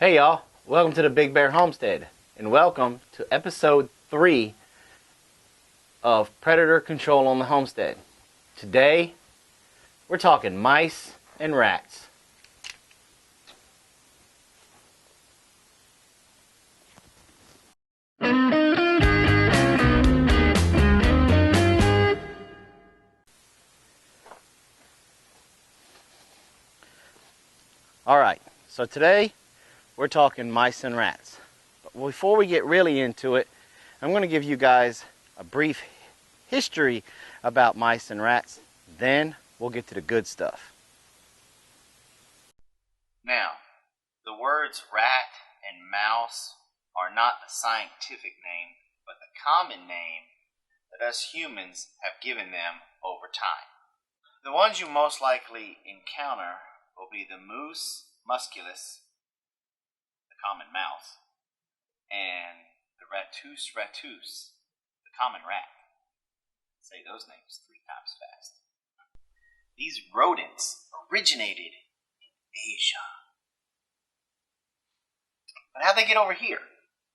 Hey y'all, welcome to the Big Bear Homestead, and welcome to episode 3 of Predator Control on the Homestead. Today, we're talking mice and rats. Alright, so today, we're talking mice and rats. But before we get really into it, I'm going to give you guys a brief history about mice and rats. Then we'll get to the good stuff. Now, the words rat and mouse are not the scientific name, but the common name that us humans have given them over time. The ones you most likely encounter will be the Mus musculus, the common mouse, and the Ratus ratus, the common rat. Say those names 3 times fast. These rodents originated in Asia. But how'd they get over here?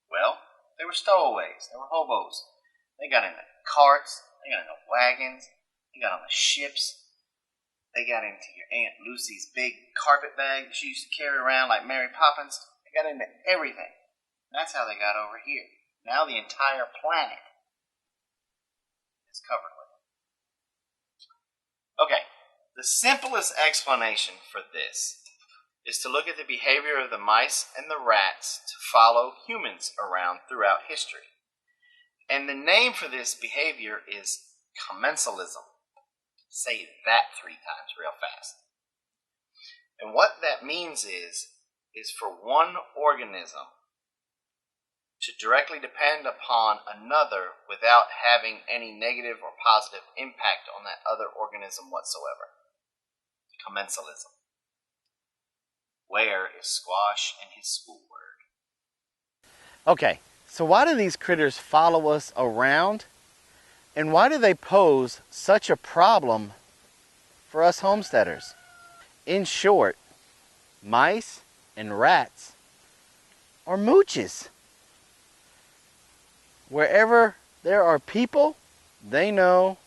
Well, they were stowaways. They were hobos. They got in the carts. They got in the wagons. They got on the ships. They got into your Aunt Lucy's big carpet bag she used to carry around like Mary Poppins. They got into everything. That's how they got over here. Now the entire planet is covered with them. Okay, the simplest explanation for this is to look at the behavior of the mice and the rats to follow humans around throughout history. And the name for this behavior is commensalism. Say that 3 times real fast. And what that means is for one organism to directly depend upon another without having any negative or positive impact on that other organism whatsoever. Commensalism. Where is Squash and his school word? Okay, so why do these critters follow us around? And why do they pose such a problem for us homesteaders? In short, mice and rats are mooches. Wherever there are people, they know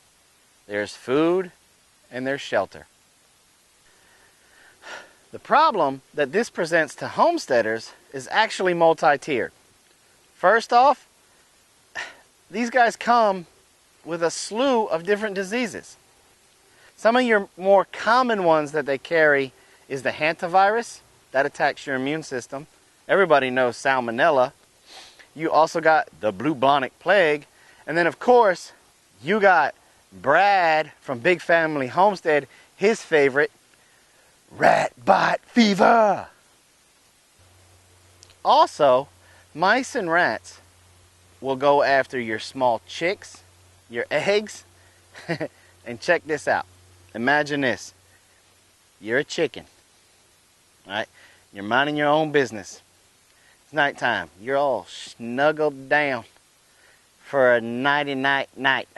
there's food and there's shelter. The problem that this presents to homesteaders is actually multi-tiered. First off, these guys come with a slew of different diseases. Some of your more common ones that they carry is the hantavirus. That attacks your immune system. Everybody knows salmonella. You also got the bubonic plague. And then, of course, you got Brad from Big Family Homestead, his favorite, rat bite fever. Also, mice and rats will go after your small chicks, your eggs. And check this out. Imagine this. You're a chicken. Right? You're minding your own business. It's nighttime. You're all snuggled down for a nighty-night night.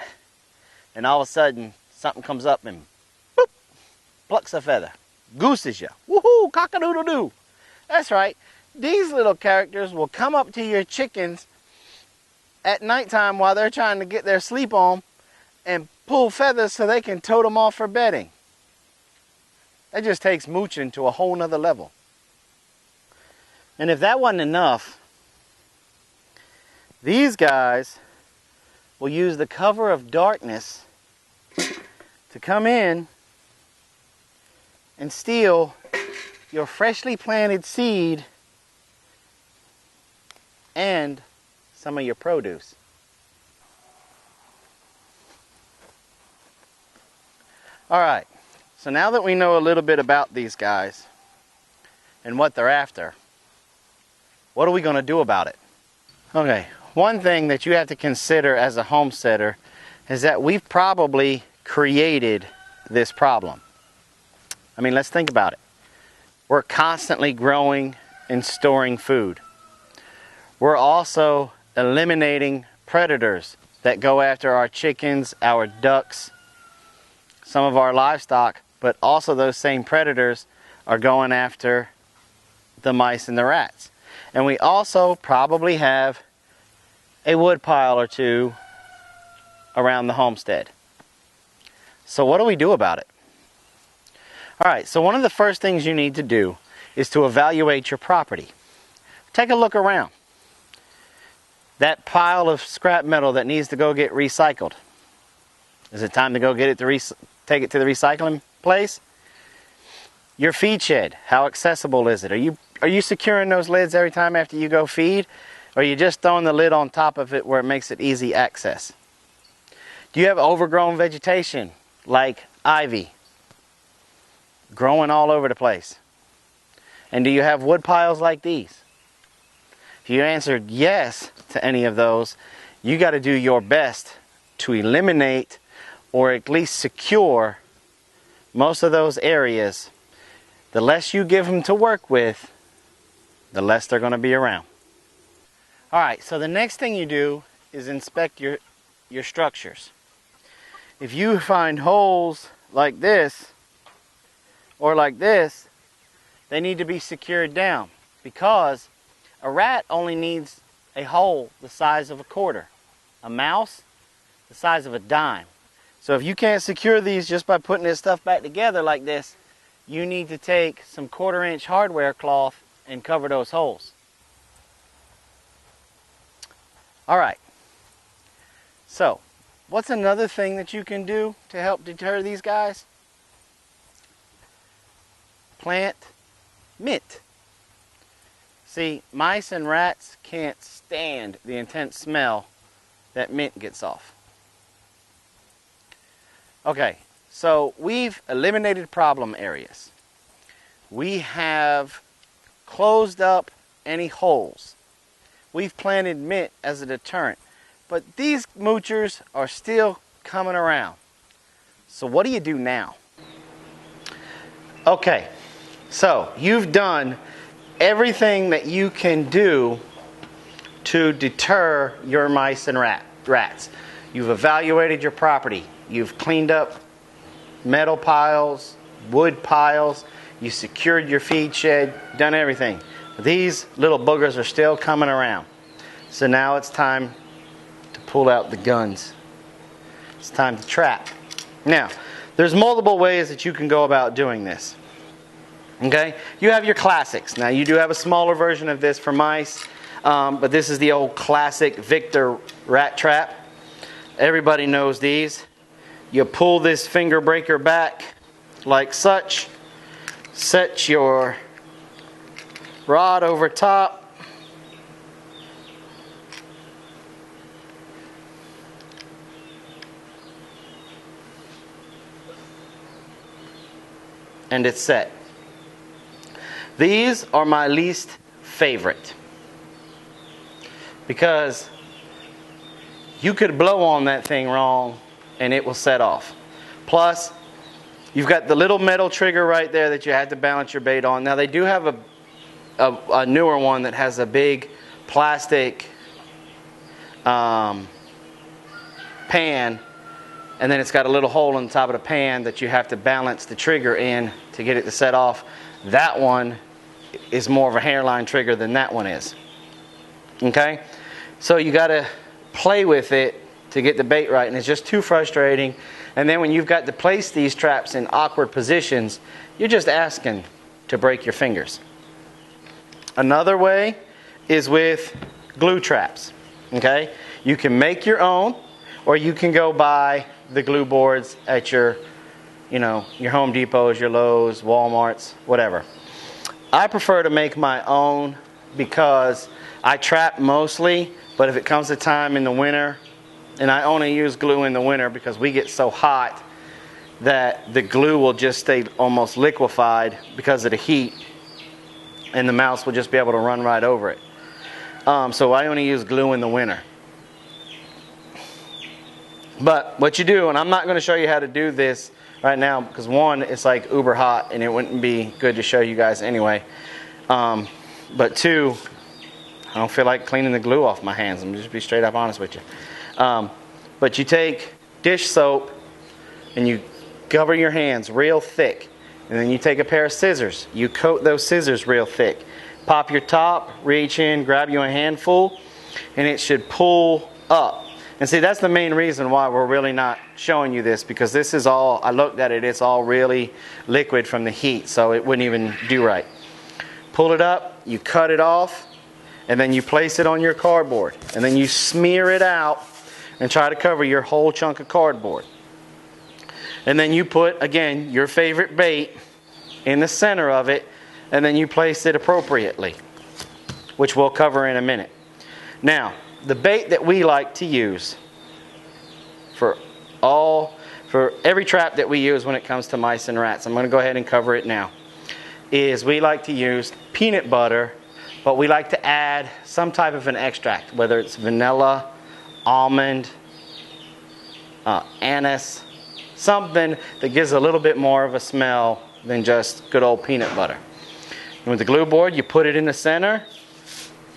And all of a sudden, something comes up and boop, plucks a feather. Gooses you. Woohoo! Cock-a-doodle-doo. That's right. These little characters will come up to your chickens at nighttime while they're trying to get their sleep on and pull feathers so they can tote them off for bedding. That just takes mooching to a whole nother level. And if that wasn't enough, these guys will use the cover of darkness to come in and steal your freshly planted seed and some of your produce. Alright, so now that we know a little bit about these guys and what they're after, what are we going to do about it? Okay, one thing that you have to consider as a homesteader is that we've probably created this problem. I mean, let's think about it. We're constantly growing and storing food. We're also eliminating predators that go after our chickens, our ducks, some of our livestock, but also those same predators are going after the mice and the rats. And we also probably have a wood pile or two around the homestead. So what do we do about it? All right, so one of the first things you need to do is to evaluate your property. Take a look around. That pile of scrap metal that needs to go get recycled. Is it time to go get it to take it to the recycling place? Your feed shed, how accessible is it? Are you securing those lids every time after you go feed? Or are you just throwing the lid on top of it where it makes it easy access? Do you have overgrown vegetation like ivy growing all over the place? And do you have wood piles like these? If you answered yes to any of those, you got to do your best to eliminate or at least secure most of those areas. The less you give them to work with, the less they're going to be around. All right, so the next thing you do is inspect your structures. If you find holes like this or like this, they need to be secured down, because a rat only needs a hole the size of a quarter. A mouse, the size of a dime. So if you can't secure these just by putting this stuff back together like this, you need to take some 1/4 inch hardware cloth and cover those holes. All right. So, what's another thing that you can do to help deter these guys? Plant mint. See, mice and rats can't stand the intense smell that mint gets off. Okay, so we've eliminated problem areas. We have closed up any holes. We've planted mint as a deterrent. But these moochers are still coming around. So what do you do now? Okay, so you've done everything that you can do to deter your mice and rats. You've evaluated your property. You've cleaned up metal piles, wood piles. You secured your feed shed, done everything. These little boogers are still coming around. So now it's time to pull out the guns. It's time to trap. Now, there's multiple ways that you can go about doing this. Okay? You have your classics. Now, you do have a smaller version of this for mice, but this is the old classic Victor rat trap. Everybody knows these. You pull this finger breaker back like such. Set your rod over top. And it's set. These are my least favorite, because you could blow on that thing wrong and it will set off. Plus, you've got the little metal trigger right there that you had to balance your bait on. Now, they do have a newer one that has a big plastic pan, and then it's got a little hole in the top of the pan that you have to balance the trigger in to get it to set off. That one is more of a hairline trigger than that one is. Okay? So you got to play with it to get the bait right, and it's just too frustrating. And then when you've got to place these traps in awkward positions, you're just asking to break your fingers. Another way is with glue traps. Okay? You can make your own, or you can go buy the glue boards at your Home Depots, your Lowe's, Walmarts, whatever. I prefer to make my own because I trap mostly, but if it comes to time in the winter, and I only use glue in the winter because we get so hot that the glue will just stay almost liquefied because of the heat, and the mouse will just be able to run right over it. So I only use glue in the winter. But what you do, and I'm not going to show you how to do this right now because one, it's like uber hot and it wouldn't be good to show you guys anyway. But two, I don't feel like cleaning the glue off my hands. I'm going to just be straight up honest with you. But you take dish soap and you cover your hands real thick. And then you take a pair of scissors. You coat those scissors real thick. pop your top, reach in, grab you a handful, and it should pull up. And see, that's the main reason why we're really not showing you this, because this is all, I looked at it, it's all really liquid from the heat, so it wouldn't even do right. Pull it up, you cut it off, and then you place it on your cardboard. And then you smear it out and try to cover your whole chunk of cardboard. And then you put, again, your favorite bait in the center of it, and then you place it appropriately, which we'll cover in a minute. Now, the bait that we like to use for every trap that we use when it comes to mice and rats, I'm going to go ahead and cover it now, is we like to use peanut butter, but we like to add some type of an extract, whether it's vanilla, almond, anise, something that gives a little bit more of a smell than just good old peanut butter. And with the glue board, you put it in the center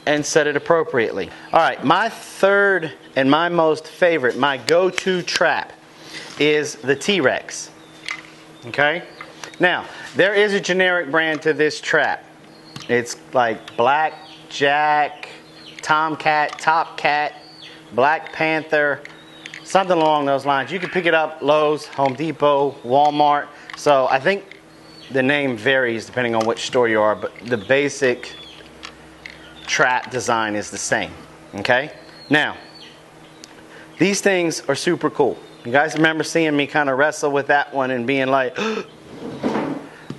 and set it appropriately. All right, my third and my most favorite, my go-to trap is the T-Rex. Okay? Now, there is a generic brand to this trap. It's like Blackjack, Tomcat, Topcat, Black Panther, something along those lines. You can pick it up Lowe's, Home Depot, Walmart. So I think the name varies depending on which store you are, but the basic trap design is the same. Okay? Now, these things are super cool. You guys remember seeing me kind of wrestle with that one and being like,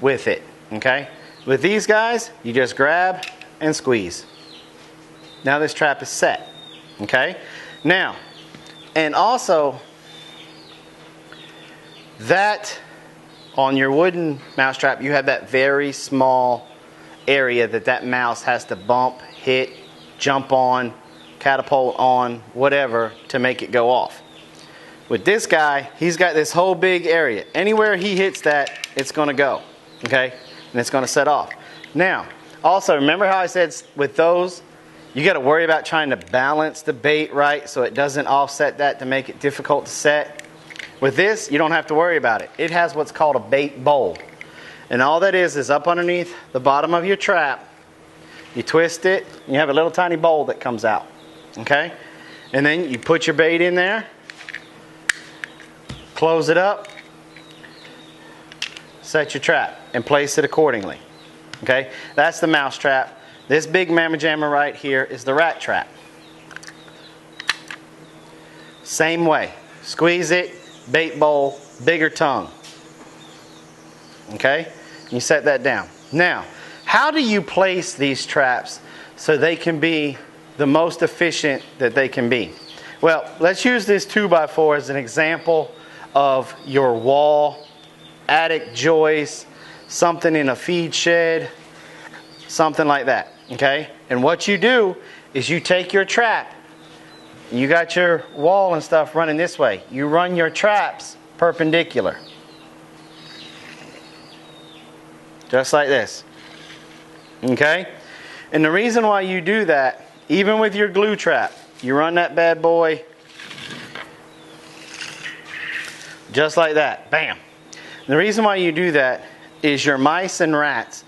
with it. Okay? With these guys, you just grab and squeeze. Now this trap is set. Okay? Now, and also, that on your wooden mouse trap, you have that very small area that mouse has to bump, hit, jump on, catapult on, whatever, to make it go off. With this guy, he's got this whole big area. Anywhere he hits that, it's going to go. Okay? And it's going to set off. Now, also, remember how I said with those, you got to worry about trying to balance the bait right so it doesn't offset that to make it difficult to set. With this, you don't have to worry about it. It has what's called a bait bowl. And all that is up underneath the bottom of your trap. You twist it, and you have a little tiny bowl that comes out. Okay? And then you put your bait in there, close it up, set your trap, and place it accordingly. Okay? That's the mouse trap. This big mamma jamma right here is the rat trap. Same way. Squeeze it, bait bowl, bigger tongue. Okay? You set that down. Now, how do you place these traps so they can be the most efficient that they can be? Well, let's use this 2x4 as an example of your wall, attic joist, something in a feed shed, something like that. Okay? And what you do is you take your trap, you got your wall and stuff running this way. You run your traps perpendicular. Just like this. Okay? And the reason why you do that, even with your glue trap, you run that bad boy just like that. Bam. The reason why you do that is your mice and rats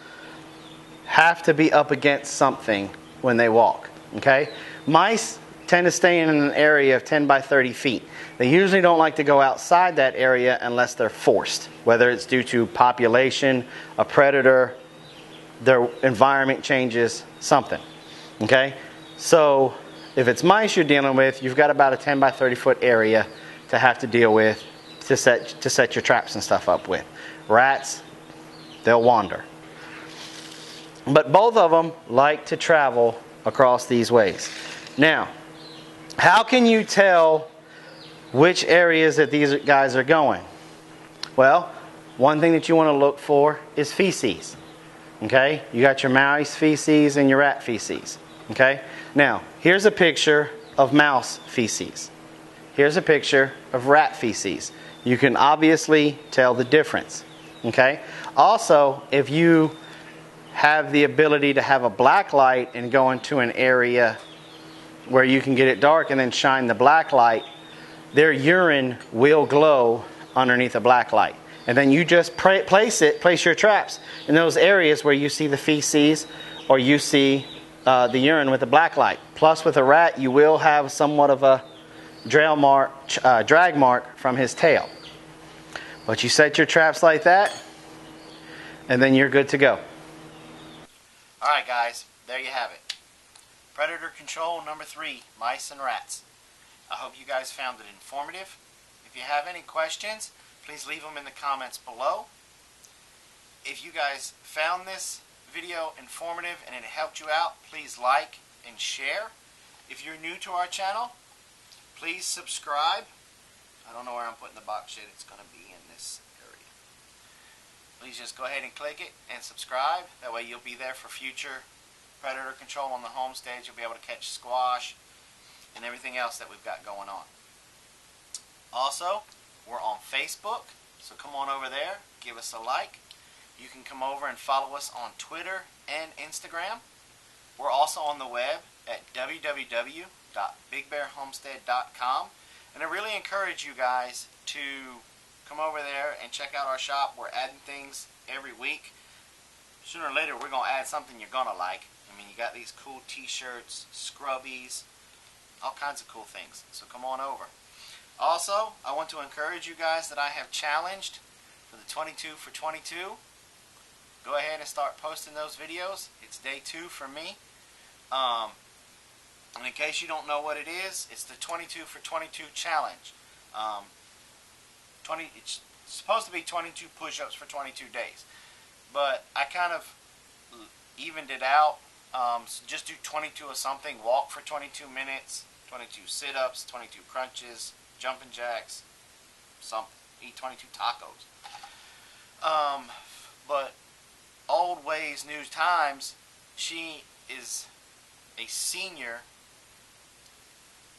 have to be up against something when they walk. Okay? Mice tend to stay in an area of 10 by 30 feet. They usually don't like to go outside that area unless they're forced, whether it's due to population, a predator, their environment changes, something. Okay? So if it's mice you're dealing with, you've got about a 10 by 30 foot area to have to deal with to set your traps and stuff up with. Rats, they'll wander. But both of them like to travel across these ways. Now, how can you tell which areas that these guys are going? Well, one thing that you want to look for is feces. Okay? You got your mouse feces and your rat feces. Okay? Now, here's a picture of mouse feces. Here's a picture of rat feces. You can obviously tell the difference. Okay? Also, if you have the ability to have a black light and go into an area where you can get it dark and then shine the black light, their urine will glow underneath a black light. And then you just place your traps in those areas where you see the feces or you see the urine with a black light. Plus with a rat, you will have somewhat of a drag mark from his tail. But you set your traps like that, and then you're good to go. Alright guys, there you have it. Predator control number 3, mice and rats. I hope you guys found it informative. If you have any questions, please leave them in the comments below. If you guys found this video informative and it helped you out, please like and share. If you're new to our channel, please subscribe. I don't know where I'm putting the box yet. It's going to be in this area. Please just go ahead and click it and subscribe. That way you'll be there for future predator control on the homestead. You'll be able to catch squash and everything else that we've got going on. Also, we're on Facebook, so come on over there, give us a like. You can come over and follow us on Twitter and Instagram. We're also on the web at www.bigbearhomestead.com. And I really encourage you guys to come over there and check out our shop. We're adding things every week. Sooner or later, we're going to add something you're going to like. I mean, you got these cool t-shirts, scrubbies, all kinds of cool things. So come on over. Also, I want to encourage you guys that I have challenged for the 22 for 22. Go ahead and start posting those videos. It's day 2 for me. And in case you don't know what it is, it's the 22 for 22 challenge. It's supposed to be 22 push-ups for 22 days. But I kind of evened it out. So just do 22 of something. Walk for 22 minutes, 22 sit-ups, 22 crunches, jumping jacks, something. Eat 22 tacos. But Old Ways New Times, she is a senior.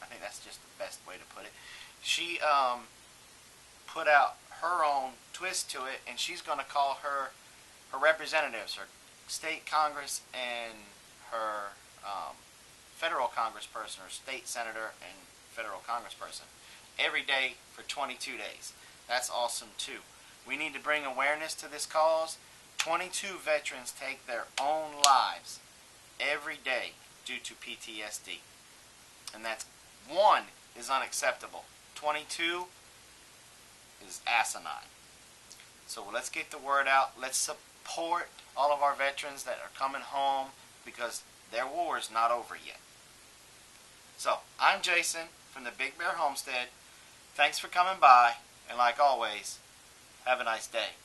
I think that's just the best way to put it. She put out her own twist to it, and she's going to call her representatives, her state congress and her federal congressperson, or state senator and federal congressperson, every day for 22 days. That's awesome too. We need to bring awareness to this cause. 22 veterans take their own lives every day due to PTSD. And that's 1 is unacceptable. 22 is asinine. So let's get the word out. Let's support all of our veterans that are coming home, because their war is not over yet. So, I'm Jason from the Big Bear Homestead. Thanks for coming by, and like always, have a nice day.